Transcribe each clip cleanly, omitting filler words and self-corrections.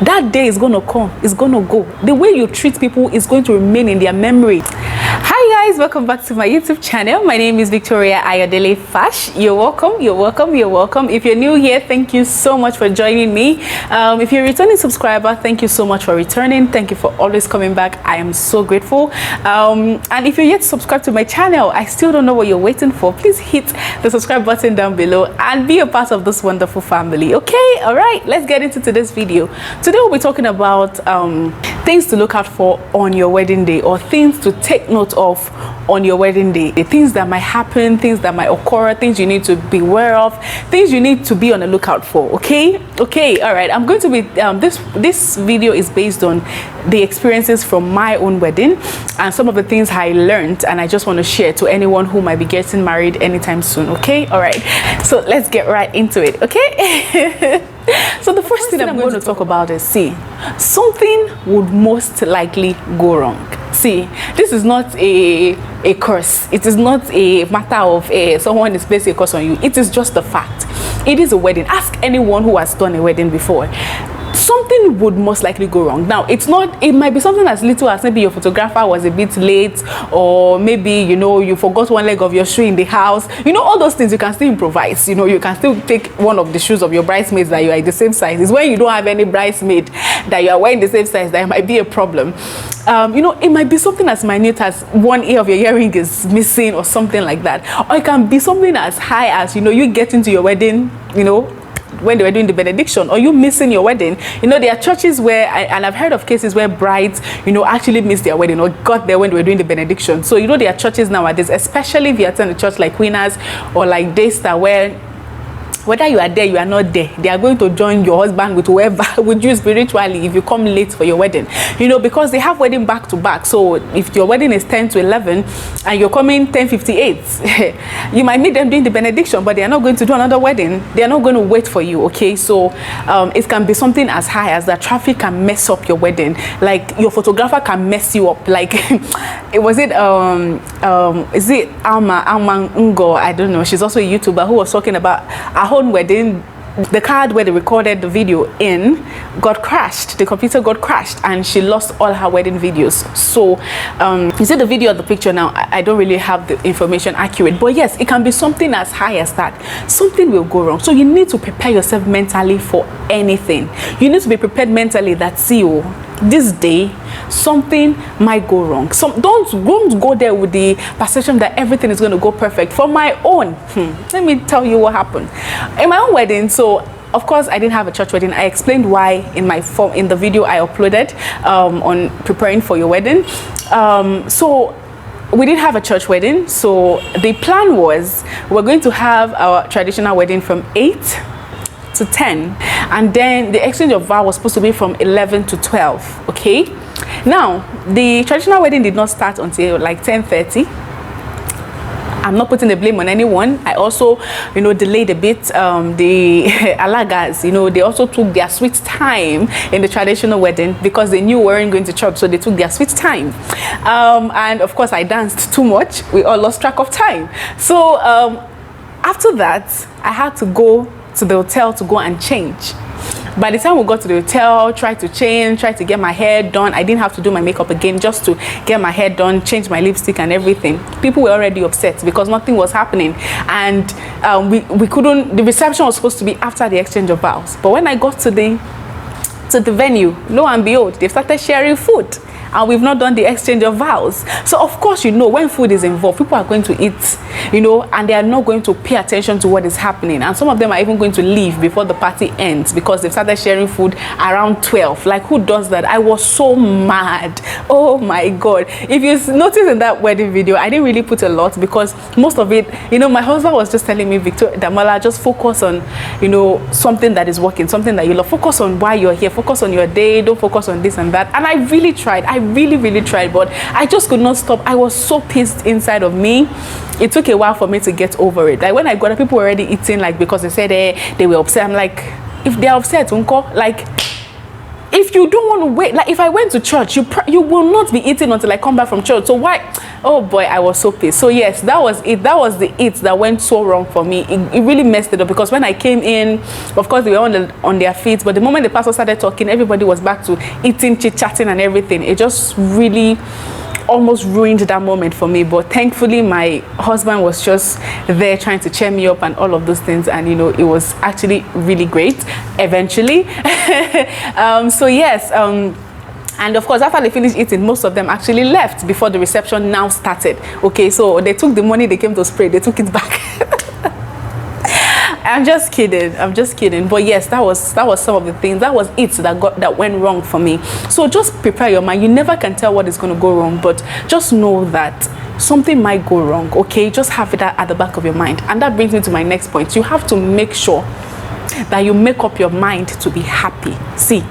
That day is going to come, it's going to go. The way you treat people is going to remain in their memory. Hi guys, welcome back to my YouTube channel. My name is Victoria Ayodele Fash. You're welcome, you're welcome, you're welcome. If you're new here, thank you so much for joining me. If you're a returning subscriber, thank you so much for returning. Thank you for always coming back. I am so grateful. And if you're yet to subscribe to my channel, I still don't know what you're waiting for. Please hit the subscribe button down below and be a part of this wonderful family. Okay, all right, let's get into today's video. Today we'll be talking about things to look out for on your wedding day, or things to take note of on your wedding day. The things that might happen, things that might occur, things you need to be aware of, things you need to be on the lookout for. Okay, all right. I'm going to be this video is based on the experiences from my own wedding and some of the things I learned, and I just want to share to anyone who might be getting married anytime soon. Okay, all right, so let's get right into it. Okay. So the first thing I'm going to talk about is, something would most likely go wrong. This is not a curse. It is not a matter of someone is placing a curse on you. It is just a fact. It is a wedding. Ask anyone who has done a wedding before. Something would most likely go wrong. Now, it might be something as little as maybe your photographer was a bit late, or maybe, you forgot one leg of your shoe in the house. All those things you can still improvise. You can still take one of the shoes of your bridesmaids that you are the same size. It's when you don't have any bridesmaid that you are wearing the same size that might be a problem. It might be something as minute as one ear of your earring is missing or something like that. Or it can be something as high as, you get into your wedding, when they were doing the benediction, or you missing your wedding. There are churches where, and I've heard of cases where brides, actually missed their wedding or got there when they were doing the benediction. So, there are churches nowadays, especially if you attend a church like Winners or like Daystar, where whether you are there, you are not there, they are going to join your husband with whoever, with you spiritually, if you come late for your wedding. Because they have wedding back to back. So if your wedding is 10 to 11 and you're coming 10:58, you might meet them doing the benediction, but they are not going to do another wedding. They are not going to wait for you. Okay, so it can be something as high as that traffic can mess up your wedding. Like your photographer can mess you up. Like is it Alma Ngo? I don't know. She's also a YouTuber who was talking about her own wedding. The card where they recorded the video in got crashed. The computer got crashed and she lost all her wedding videos. So you see the video of the picture now. I don't really have the information accurate, but yes, it can be something as high as that. Something will go wrong. So you need to prepare yourself mentally for anything. You need to be prepared mentally that this day something might go wrong. Don't go there with the perception that everything is going to go perfect. For my own, let me tell you what happened in my own wedding. So of course I didn't have a church wedding. I explained why in the video I uploaded on preparing for your wedding. So we didn't have a church wedding. So the plan was we're going to have our traditional wedding from 8 to 10, and then the exchange of vow was supposed to be from 11 to 12. Okay, now the traditional wedding did not start until like 10:30. I'm not putting the blame on anyone. I also delayed a bit. The Alagas, they also took their sweet time in the traditional wedding because they knew we weren't going to church, so they took their sweet time. And of course I danced too much. We all lost track of time. So after that I had to go to the hotel to go and change. By the time we got to the hotel, tried to change, tried to get my hair done. I didn't have to do my makeup again, just to get my hair done, change my lipstick and everything. People were already upset because nothing was happening, and we couldn't. The reception was supposed to be after the exchange of vows, but when I got to the venue, lo and behold, they started sharing food. And we've not done the exchange of vows. So of course, when food is involved, people are going to eat, and they are not going to pay attention to what is happening. And some of them are even going to leave before the party ends because they've started sharing food around 12. Like, who does that? I was so mad. Oh my God. If you notice in that wedding video, I didn't really put a lot because most of it, my husband was just telling me, Victor Damola, just focus on, something that is working, something that you love. Focus on why you're here. Focus on your day. Don't focus on this and that. And I really tried. I really tried, but I just could not stop. I was so pissed inside of me. It took a while for me to get over it. Like when I got up, people were already eating, like because they said they were upset. I'm like, if they're upset, uncle, like if you don't want to wait, like if I went to church, you will not be eating until I come back from church. So why? Oh boy, I was so pissed. So yes, that was it. That was the it that went so wrong for me. It really messed it up, because when I came in, of course they were on their feet, but the moment the pastor started talking, everybody was back to eating, chit-chatting and everything. It just really almost ruined that moment for me. But thankfully my husband was just there trying to cheer me up and all of those things, and you know, it was actually really great eventually. So yes, and of course, after they finished eating, most of them actually left before the reception now started. Okay, so they took the money they came to spray, they took it back. I'm just kidding. But yes, that was some of the things. That was it that went wrong for me. So just prepare your mind. You never can tell what is going to go wrong, but just know that something might go wrong. Okay, just have it at the back of your mind. And that brings me to my next point. You have to make sure that you make up your mind to be happy. See,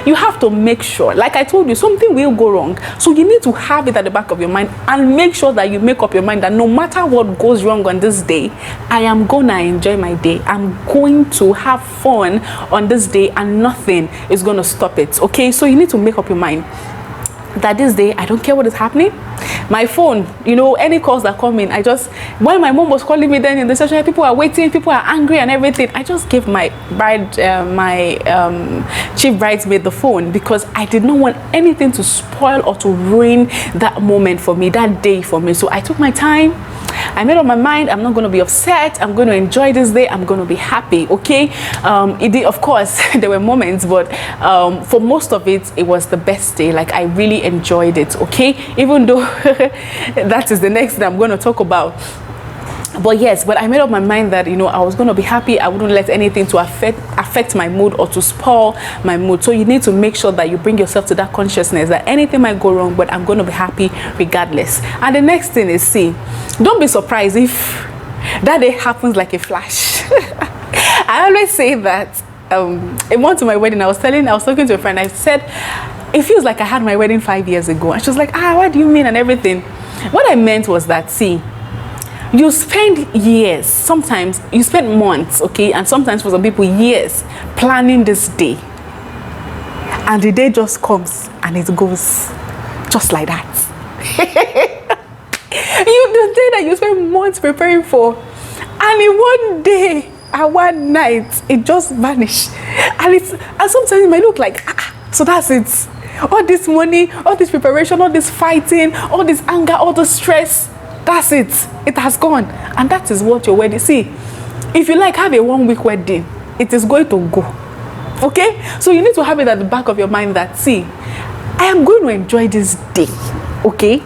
you have to make sure, like I told you, something will go wrong. So you need to have it at the back of your mind and make sure that you make up your mind that no matter what goes wrong on this day, I am gonna enjoy my day. I'm going to have fun on this day and nothing is gonna stop it. Okay, so you need to make up your mind that this day, I don't care what is happening. My phone, you know, any calls that come in, I just, when my mom was calling me then in the session, people are waiting, people are angry and everything, I just gave my bride, chief bridesmaid the phone, because I did not want anything to spoil or to ruin that moment for me, that day for me. So I took my time, I made up my mind, I'm not going to be upset, I'm going to enjoy this day, I'm going to be happy. Okay, it did, of course there were moments, but for most of it, it was the best day. Like I really enjoyed it. Okay, even though that is the next thing I'm going to talk about. But yes, but I made up my mind that, you know, I was going to be happy. I wouldn't let anything to affect my mood or to spoil my mood. So you need to make sure that you bring yourself to that consciousness that anything might go wrong, but I'm going to be happy regardless. And the next thing is, see, don't be surprised if that day happens like a flash. I always say that in one to my wedding, I was talking to a friend, I said, it feels like I had my wedding 5 years ago. And she was like, what do you mean and everything? What I meant was that, see, you spend years, sometimes you spend months, okay, and sometimes for some people years planning this day, and the day just comes and it goes just like that. The day that you spend months preparing for, and in one day and one night it just vanished, and sometimes it might look like so that's it. All this money, all this preparation, all this fighting, all this anger, all the stress, that's it. It has gone. And that is what your wedding. See, if you like, have a 1 week wedding, it is going to go. Okay? So you need to have it at the back of your mind that, see, I am going to enjoy this day. Okay?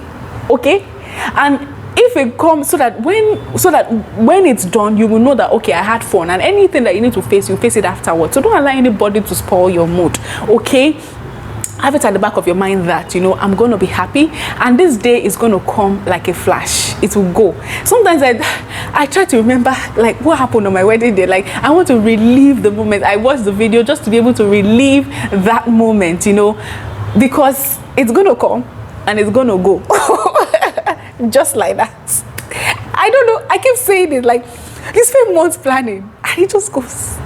Okay? And if it comes, so that when it's done, you will know that, okay, I had fun. And anything that you need to face, you face it afterwards. So don't allow anybody to spoil your mood. Okay? Have it at the back of your mind that, you know, I'm going to be happy and this day is going to come like a flash. It will go. Sometimes I try to remember like what happened on my wedding day. Like I want to relive the moment. I watch the video just to be able to relive that moment, you know, because it's going to come and it's going to go. Just like that. I don't know. I keep saying it, like you spend months planning and it just goes.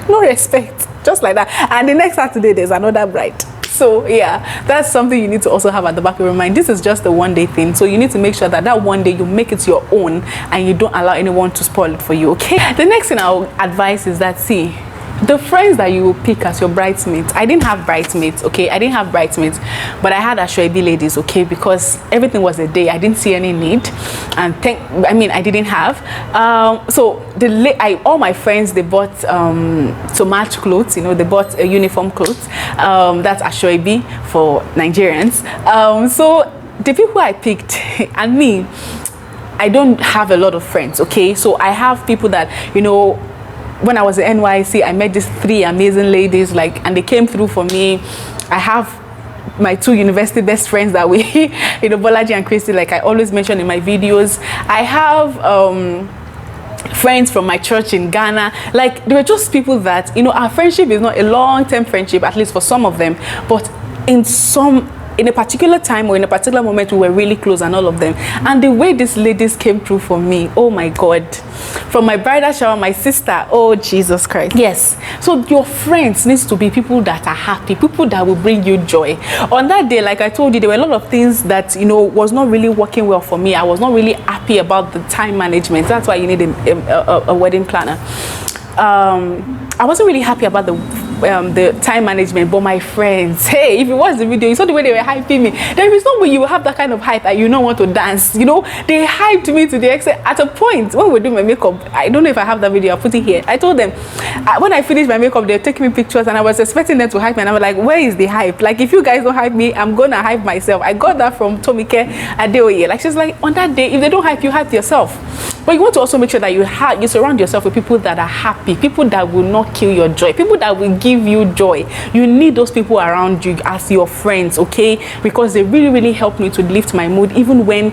No respect. Just like that. And the next Saturday there's another bride. So yeah, that's something you need to also have at the back of your mind. This is just a one-day thing, so you need to make sure that one day you make it your own and you don't allow anyone to spoil it for you. Okay, the next thing I'll advise is that, see, the friends that you will pick as your bridesmaids. I didn't have bridesmaids, okay? I didn't have bridesmaids, but I had Asoebi ladies, okay? Because everything was a day. I didn't see any need, and I didn't have. So all my friends, they bought to match clothes. You know, they bought a uniform clothes. That's Asoebi for Nigerians. So the people I picked and me, I don't have a lot of friends, okay? So I have people that, you know, when I was at NYC, I met these 3 amazing ladies, like, and they came through for me. I have my 2 university best friends that we, you know, Bolaji and Christy, like I always mention in my videos. I have friends from my church in Ghana. Like, they were just people that, you know, our friendship is not a long-term friendship, at least for some of them, but in some in a particular time or in a particular moment, we were really close and all of them. And the way these ladies came through for me, oh my God. From my bridal shower, my sister, oh Jesus Christ. Yes. So your friends needs to be people that are happy, people that will bring you joy. On that day, like I told you, there were a lot of things that, you know, was not really working well for me. I was not really happy about the time management. That's why you need a wedding planner. I wasn't really happy about the time management, but my friends, hey, if you watch the video, you saw the way they were hyping me. There is no way you will have that kind of hype that you don't want to dance. You know, they hyped me to the extent, at a point when we were doing my makeup, I don't know if I have that video, I'll put it here. I told them, when I finished my makeup, they were taking me pictures and I was expecting them to hype me, and I was like, where is the hype? Like, if you guys don't hype me, I'm gonna hype myself. I got that from Tomike Adeoye. Like, she's like, on that day, if they don't hype you, hype yourself. But you want to also make sure that you surround yourself with people that are happy, people that will not kill your joy, people that will give you joy. You need those people around you as your friends, okay? Because they really, really help me to lift my mood, even when,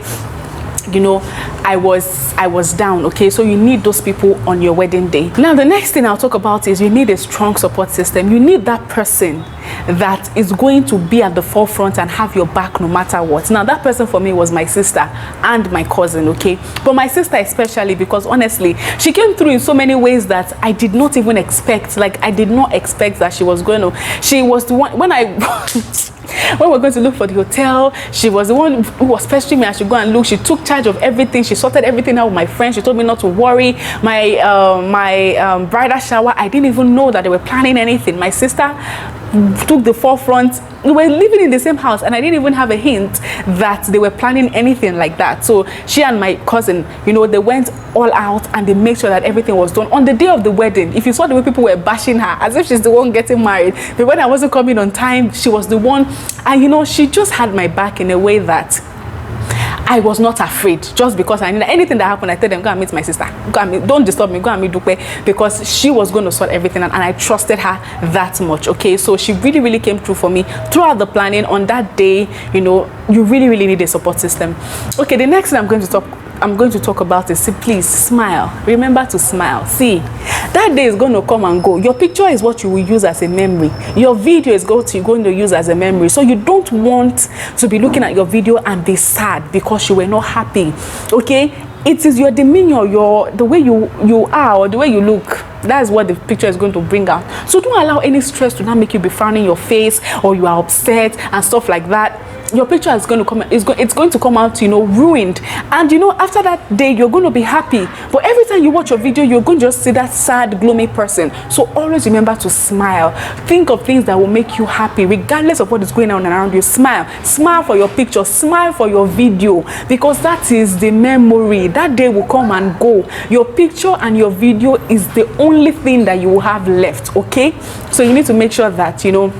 you know, I was down, okay? So you need those people on your wedding day. Now, the next thing I'll talk about is you need a strong support system. You need that person that is going to be at the forefront and have your back no matter what. Now, that person for me was my sister and my cousin, okay? But my sister especially, because honestly, she came through in so many ways that I did not even expect. Like, I did not expect that she was going to. She was the one, when when we're going to look for the hotel, she was the one who was pestering me I should go and look. She took charge of everything. She sorted everything out with my friends. She told me not to worry. My bridal shower, I didn't even know that they were planning anything. My sister took the forefront. We were living in the same house and I didn't even have a hint that they were planning anything like that. So she and my cousin, you know, they went all out and they made sure that everything was done. On the day of the wedding, if you saw the way people were bashing her as if she's the one getting married, but when I wasn't coming on time, she was the one. And you know, she just had my back in a way that I was not afraid. Just because I knew that anything that happened, I told them, go and meet my sister. Go and meet, don't disturb me, go and meet Dupe, because she was going to sort everything and I trusted her that much, okay? So she really, really came through for me throughout the planning. On that day, you know, you really, really need a support system. Okay, the next thing I'm going to talk about is, please smile. Remember to smile. See, that day is going to come and go. Your picture is what you will use as a memory. Your video is going to use as a memory. So you don't want to be looking at your video and be sad because you were not happy, okay? It is your demeanor, the way you are or the way you look. That's what the picture is going to bring out. So don't allow any stress to not make you be frowning your face or you are upset and stuff like that. Your picture is going to come, it's going to come out, you know, ruined. And you know, after that day, you're going to be happy. But every time you watch your video, you're going to just see that sad, gloomy person. So always remember to smile. Think of things that will make you happy, regardless of what is going on around you. Smile. Smile for your picture. Smile for your video. Because that is the memory. That day will come and go. Your picture and your video is the only thing that you will have left, okay? So you need to make sure that, you know,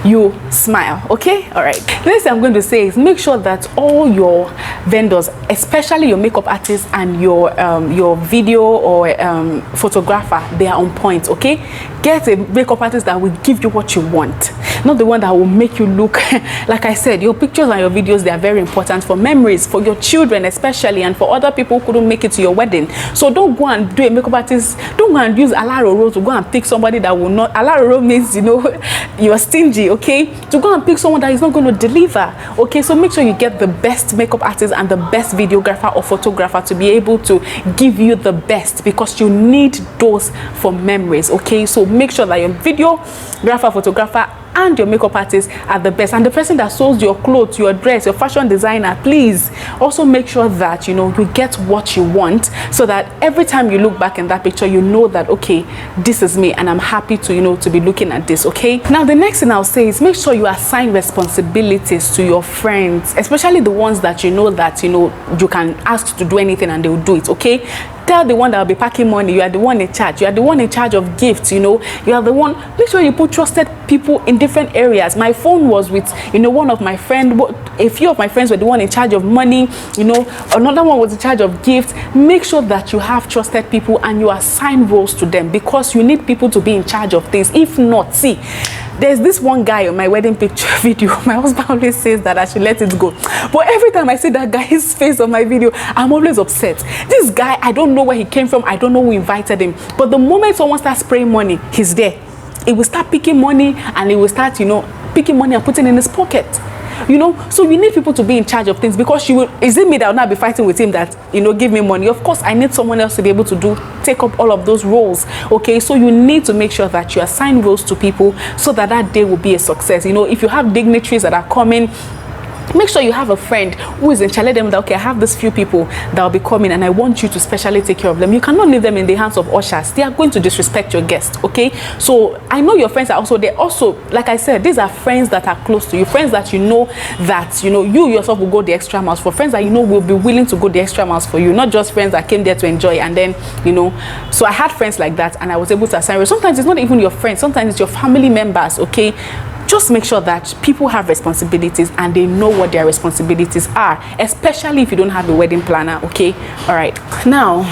you smile, okay? All right, next thing I'm going to say is make sure that all your vendors, especially your makeup artist and your video or photographer, they are on point, okay? Get a makeup artist that will give you what you want, not the one that will make you look like I said. Your pictures and your videos, they are very important for memories, for your children especially, and for other people who couldn't make it to your wedding. So don't go and do a makeup artist, don't go and use Alaroro to go and pick somebody that will not. Alaroro means, you know, you're stingy, okay? To go and pick someone that is not going to deliver, okay? So make sure you get the best makeup artist and the best videographer or photographer to be able to give you the best, because you need those for memories, okay? So make sure that your videographer, photographer, and your makeup artist are the best. And the person that sews your clothes, your dress, your fashion designer, please also make sure that, you know, you get what you want, so that every time you look back in that picture, you know that, okay, this is me and I'm happy to, you know, to be looking at this, okay? Now, the next thing I'll say is make sure you assign responsibilities to your friends, especially the ones that you know you can ask to do anything and they will do it, okay? Tell the one that will be packing money, you are the one in charge. You are the one in charge of gifts, you know. You are the one. Make sure you put trusted people in different areas. My phone was with, you know, one of my friends. A few of my friends were the one in charge of money, you know. Another one was in charge of gifts. Make sure that you have trusted people and you assign roles to them, because you need people to be in charge of things. If not, see, there's this one guy on my wedding picture video. My husband always says that I should let it go. But every time I see that guy's face on my video, I'm always upset. This guy, I don't know where he came from. I don't know who invited him. But the moment someone starts spraying money, he's there. He will start picking money and he will start, you know, picking money and putting in his pocket. You know, so you need people to be in charge of things, because is it me that will not be fighting with him that, you know, give me money? Of course, I need someone else to be able to take up all of those roles. Okay, so you need to make sure that you assign roles to people so that that day will be a success. You know, if you have dignitaries that are coming, make sure you have a friend who is in charge. Let them that, okay, I have these few people that will be coming and I want you to specially take care of them. You cannot leave them in the hands of ushers. They are going to disrespect your guests. Okay, so I know your friends are also there. Also, like I said, these are friends that are close to you, friends that you know that, you know, you yourself will go the extra miles for, friends that you know will be willing to go the extra miles for you, not just friends that came there to enjoy and then, you know. So I had friends like that and I was able to assign. Sometimes it's not even your friends, sometimes it's your family members. Okay, just make sure that people have responsibilities and they know what their responsibilities are, especially if you don't have a wedding planner. Okay, all right. Now,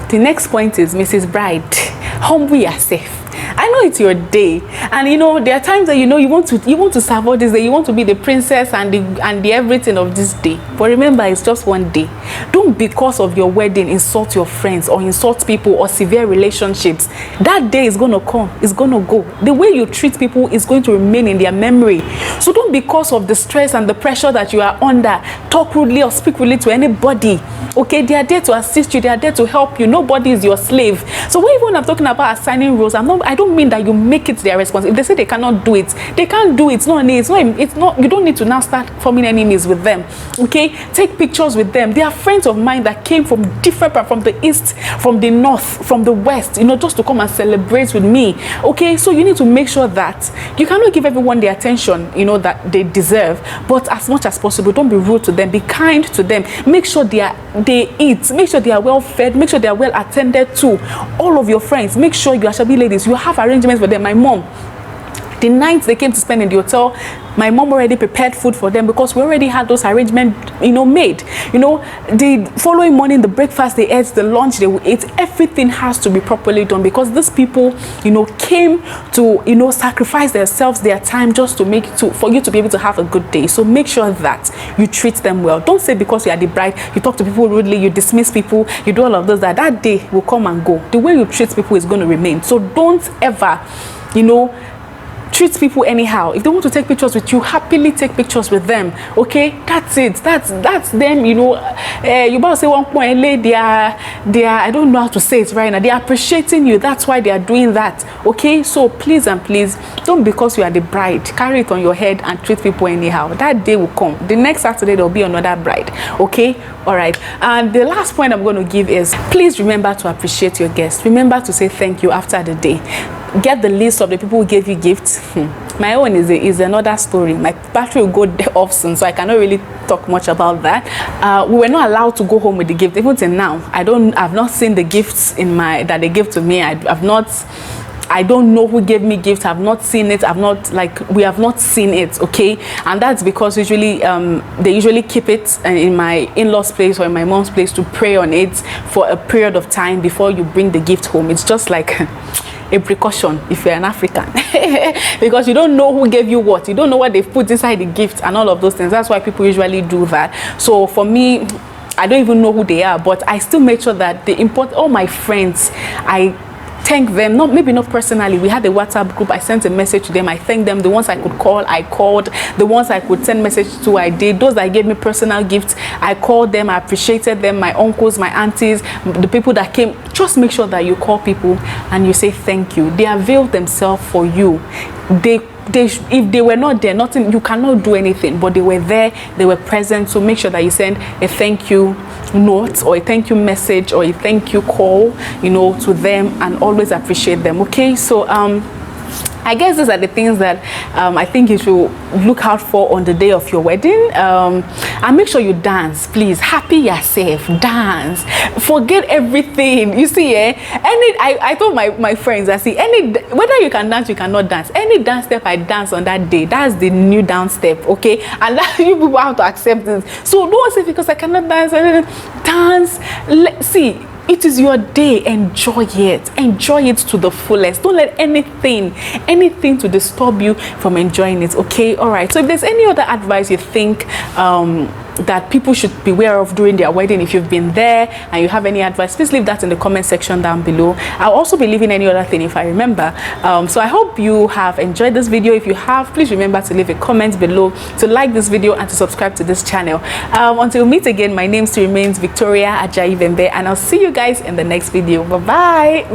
the next point is, Mrs. Bride, humble yourself. I know it's your day, and you know there are times that you know you want to serve all this day, you want to be the princess and the everything of this day. But remember, it's just one day. Don't, because of your wedding, insult your friends or insult people or severe relationships. That day is gonna come, it's gonna go. The way you treat people is going to remain in their memory. So don't, because of the stress and the pressure that you are under, talk rudely or speak rudely to anybody. Okay, they are there to assist you, they are there to help you. Nobody is your slave. So when I'm talking about assigning roles, I don't mean that you make it their responsibility. If they say they cannot do it, they can't do it. It's not, you don't need to now start forming enemies with them. Okay, take pictures with them. They are friends of mine that came from from the east, from the north, from the west, you know, just to come and celebrate with me. Okay, so you need to make sure that you cannot give everyone the attention, you know, that they deserve, but as much as possible, don't be rude to them, be kind to them. Make sure they eat, make sure they are well fed, make sure they are well attended to. All of your friends, make sure you are shabby ladies, you have arrangements for them. My mom, the night they came to spend in the hotel, my mom already prepared food for them because we already had those arrangements, you know, made. You know, the following morning, the breakfast they ate, the lunch they will eat, everything has to be properly done, because these people, you know, came to, you know, sacrifice themselves, their time, just to for you to be able to have a good day. So make sure that you treat them well. Don't say because you are the bride, you talk to people rudely, you dismiss people, you do all of those, that day will come and go. The way you treat people is going to remain. So don't ever, you know, treat people anyhow. If they want to take pictures with you, happily take pictures with them. Okay, that's it. That's them. You know, you about to say one point, they are I don't know how to say it right now. They are appreciating you. That's why they are doing that. Okay, so please and please don't, because you are the bride, carry it on your head and treat people anyhow. That day will come. The next Saturday there will be another bride. Okay, all right. And the last point I'm going to give is, please remember to appreciate your guests. Remember to say thank you after the day. Get the list of the people who gave you gifts. My own is another story. My battery will go off soon, so I cannot really talk much about that. We were not allowed to go home with the gift. Even till now, I've not seen the gifts that they gave to me. I don't know who gave me gifts. I've not seen it. We have not seen it. Okay, and that's because usually they usually keep it in my in-laws' place or in my mom's place to pray on it for a period of time before you bring the gift home. It's just like a precaution if you're an African because you don't know who gave you what, you don't know what they've put inside the gift and all of those things. That's why people usually do that. So for me, I don't even know who they are, but I still make sure that all my friends, I thank them, maybe not personally. We had a WhatsApp group, I sent a message to them, I thanked them. The ones I could call, I called. The ones I could send message to, I did. Those that gave me personal gifts, I called them, I appreciated them, my uncles, my aunties, the people that came. Just make sure that you call people and you say thank you. They availed themselves for you. If they were not there, nothing, you cannot do anything, but they were there, they were present. So make sure that you send a thank you note or a thank you message or a thank you call, you know, to them, and always appreciate them. Okay, so I guess these are the things that I think you should look out for on the day of your wedding. And make sure you dance, please. Happy yourself, dance. Forget everything. You see, I told my friends, I see, whether you can dance, you cannot dance. Any dance step I dance on that day, that's the new dance step, okay? And that you people have to accept this. So don't say because I cannot dance, dance. See, it is your day. Enjoy it to the fullest. Don't let anything to disturb you from enjoying it. Okay, all right. So if there's any other advice you think that people should be aware of during their wedding. If you've been there and you have any advice, please leave that in the comment section down below. I'll also be leaving any other thing if I remember. So I hope you have enjoyed this video. If you have, please remember to leave a comment below, to like this video, and to subscribe to this channel. Until we meet again, my name still remains Victoria Ajayi Bembe, and I'll see you guys in the next video. Bye bye.